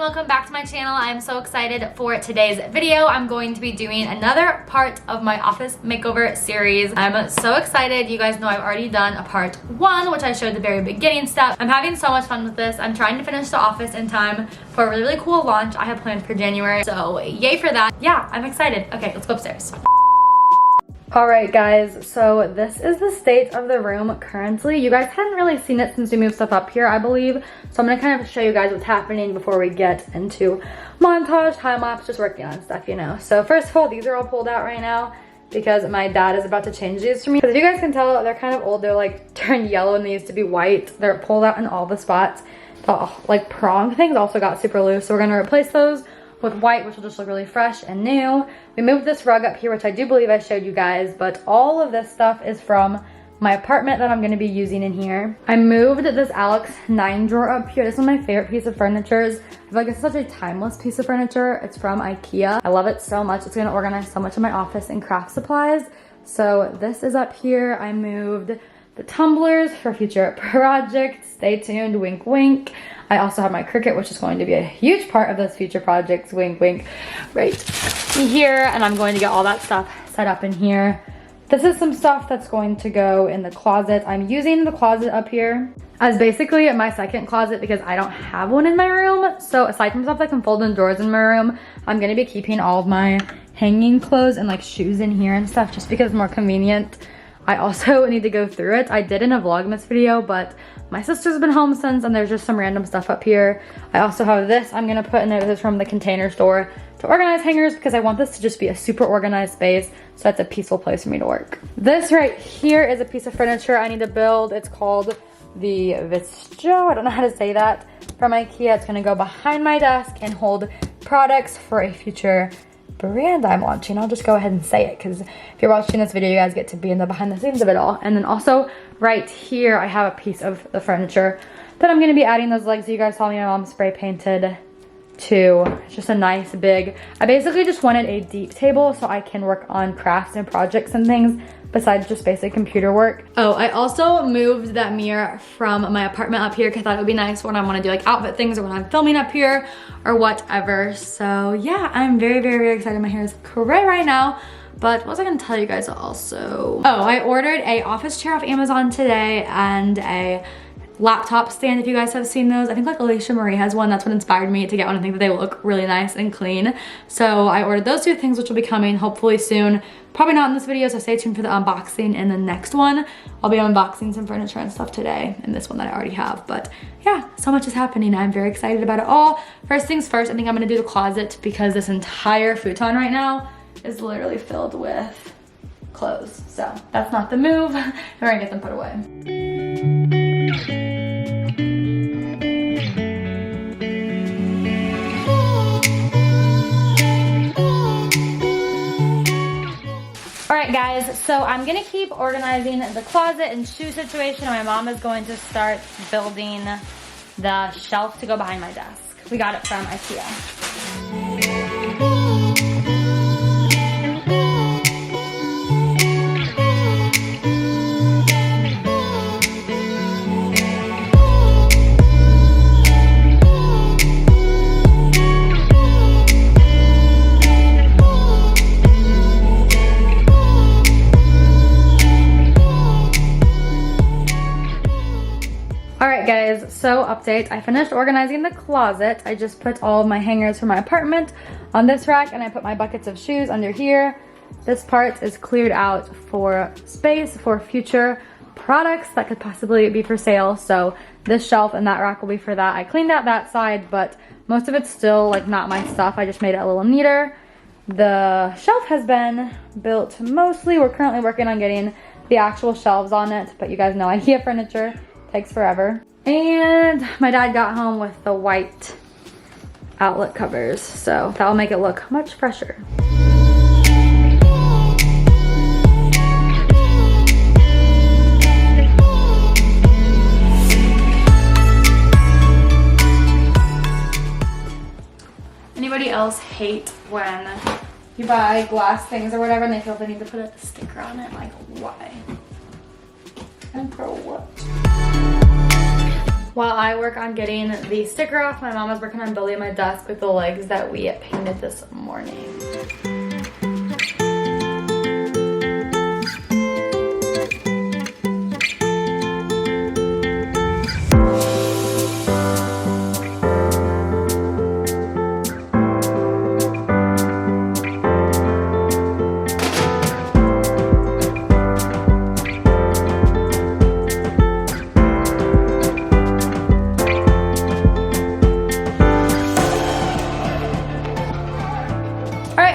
welcome back to my channel. I'm so excited for today's video. I'm going to be doing another part of my office makeover series. I'm so excited. You guys know I've already done a part 1, which I showed the very beginning stuff. I'm having so much fun with this. I'm trying to finish the office in time for a really, really cool launch I have planned for January. So yay for that. Yeah, I'm excited. Okay, let's go upstairs. Alright guys, so this is the state of the room currently. You guys hadn't really seen it since we moved stuff up here, I believe. So I'm going to kind of show you guys what's happening before we get into montage, time-lapse, just working on stuff, you know. So first of all, these are all pulled out right now because my dad is about to change these for me. Because if you guys can tell, they're kind of old. They're like turned yellow and they used to be white. They're pulled out in all the spots. The like prong things also got super loose. So we're going to replace those with white, which will just look really fresh and new. We moved this rug up here, which I do believe I showed you guys, but all of this stuff is from my apartment that I'm gonna be using in here. I moved this Alex 9 drawer up here. This is my favorite piece of furniture. I feel like it's such a timeless piece of furniture. It's from IKEA. I love it so much. It's gonna organize so much of my office and craft supplies. So this is up here. I moved the tumblers for future projects. Stay tuned, wink, wink. I also have my Cricut, which is going to be a huge part of those future projects, wink, wink, right here. And I'm going to get all that stuff set up in here. This is some stuff that's going to go in the closet. I'm using the closet up here as basically my second closet because I don't have one in my room. So aside from stuff that can fold in drawers in my room, I'm gonna be keeping all of my hanging clothes and like shoes in here and stuff just because it's more convenient. I also need to go through it. I did in a Vlogmas video, but my sister's been home since and there's just some random stuff up here. I also have this I'm gonna put in there. This is from the Container Store to organize hangers because I want this to just be a super organized space so it's a peaceful place for me to work. This right here is a piece of furniture I need to build. It's called the Visto, I don't know how to say that, from IKEA. It's gonna go behind my desk and hold products for a future brand I'm launching. I'll just go ahead and say it because if you're watching this video, you guys get to be in the behind the scenes of it all. And then also right here, I have a piece of the furniture that I'm going to be adding those legs that you guys saw me my mom spray painted to. It's just a nice big, I basically just wanted a deep table so I can work on crafts and projects and things besides just basic computer work. Oh, I also moved that mirror from my apartment up here because I thought it would be nice when I want to do like outfit things or when I'm filming up here or whatever. So yeah, I'm very, very, very excited. My hair is cray right now. But what was I gonna tell you guys also? Oh, I ordered a office chair off Amazon today and a laptop stand, if you guys have seen those. I think like Alicia Marie has one. That's what inspired me to get one. I think that they look really nice and clean. So I ordered those two things, which will be coming hopefully soon. Probably not in this video, so stay tuned for the unboxing in the next one. I'll be unboxing some furniture and stuff today and this one that I already have. But yeah, so much is happening. I'm very excited about it all. First things first, I think I'm gonna do the closet because this entire futon right now is literally filled with clothes. So that's not the move. We're gonna get them put away. Alright guys, so I'm gonna keep organizing the closet and shoe situation. My mom is going to start building the shelf to go behind my desk. We got it from IKEA. Alright guys, so update. I finished organizing the closet. I just put all of my hangers from my apartment on this rack and I put my buckets of shoes under here. This part is cleared out for space for future products that could possibly be for sale. So this shelf and that rack will be for that. I cleaned out that side, but most of it's still like not my stuff. I just made it a little neater. The shelf has been built mostly. We're currently working on getting the actual shelves on it, but you guys know IKEA furniture takes forever. And my dad got home with the white outlet covers, so that will make it look much fresher. Anybody else hate when you buy glass things or whatever and they feel they need to put a sticker on it? Like, why? And for what? While I work on getting the sticker off, my mom is working on building my desk with the legs that we painted this morning.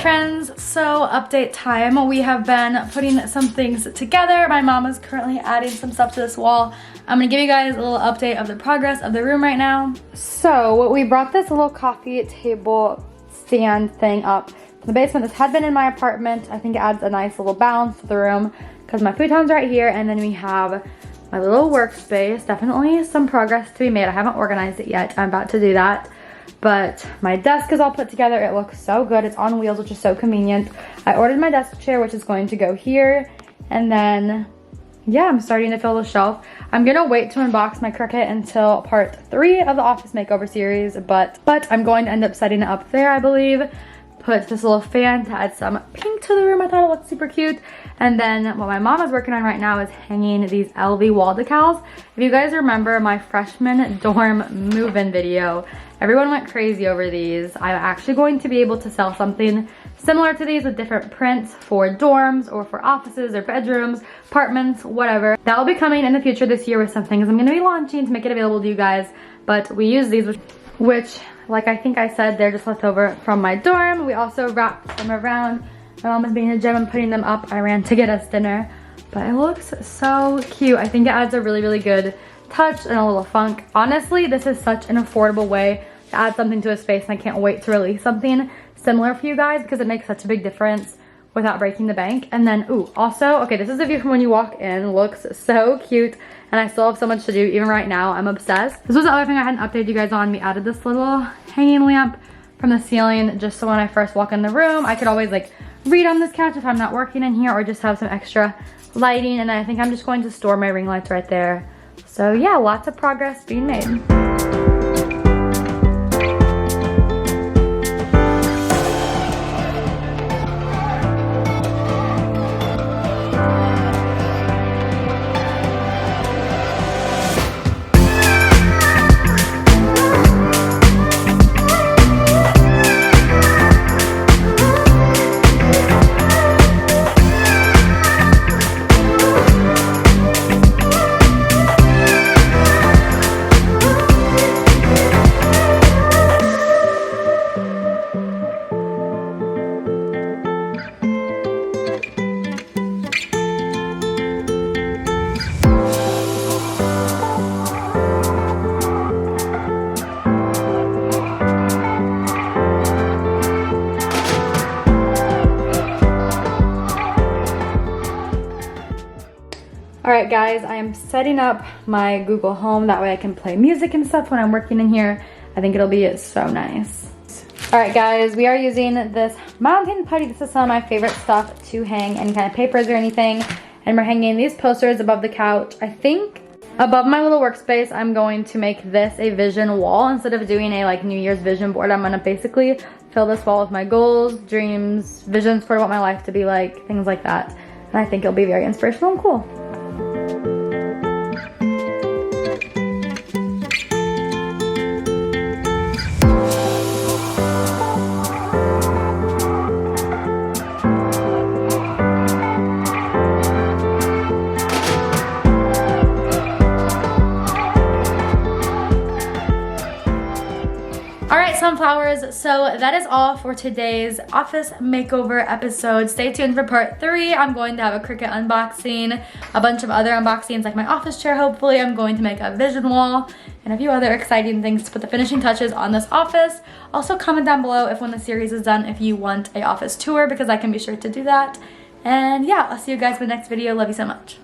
Friends, so update time. We have been putting some things together. My mom is currently adding some stuff to this wall. I'm gonna give you guys a little update of the progress of the room right now. So we brought this little coffee table stand thing up to the basement. This had been in my apartment. I think it adds a nice little balance to the room because my futon's right here, and then we have my little workspace. Definitely some progress to be made. I haven't organized it yet. I'm about to do that. But my desk is all put together. It looks so good. It's on wheels, which is so convenient. I ordered my desk chair, which is going to go here. And then, yeah, I'm starting to fill the shelf. I'm gonna wait to unbox my Cricut until part 3 of the Office Makeover series, but I'm going to end up setting it up there, I believe. Put this little fan to add some pink to the room. I thought it looked super cute. And then what my mom is working on right now is hanging these LV wall decals. If you guys remember my freshman dorm move-in video, everyone went crazy over these. I'm actually going to be able to sell something similar to these with different prints for dorms or for offices or bedrooms, apartments, whatever. That will be coming in the future this year with some things I'm going to be launching to make it available to you guys. But we use these, which like I think I said, they're just left over from my dorm. We also wrapped them around. My mom was being in the gym and putting them up. I ran to get us dinner, but it looks so cute. I think it adds a really, really good touch and a little funk. Honestly, this is such an affordable way to add something to a space, and I can't wait to release something similar for you guys because it makes such a big difference without breaking the bank. And then, ooh, also, okay, this is a view from when you walk in. Looks so cute, and I still have so much to do even right now. I'm obsessed. This was the other thing I hadn't updated you guys on. We added this little hanging lamp from the ceiling just so when I first walk in the room, I could always like read on this couch if I'm not working in here, or just have some extra lighting. And then I think I'm just going to store my ring lights right there. So yeah, lots of progress being made. Alright guys, I am setting up my Google Home. That way I can play music and stuff when I'm working in here. I think it'll be so nice. Alright guys, we are using this mountain putty. This is some of my favorite stuff to hang any kind of papers or anything. And we're hanging these posters above the couch. I think above my little workspace, I'm going to make this a vision wall. Instead of doing a like New Year's vision board, I'm going to basically fill this wall with my goals, dreams, visions for what my life to be like, things like that. And I think it'll be very inspirational and cool. Alright, sunflowers, so that is all for today's office makeover episode. Stay tuned for part 3. I'm going to have a Cricut unboxing, a bunch of other unboxings like my office chair hopefully. I'm going to make a vision wall and a few other exciting things to put the finishing touches on this office. Also comment down below if when the series is done if you want a office tour, because I can be sure to do that. And yeah, I'll see you guys in the next video. Love you so much.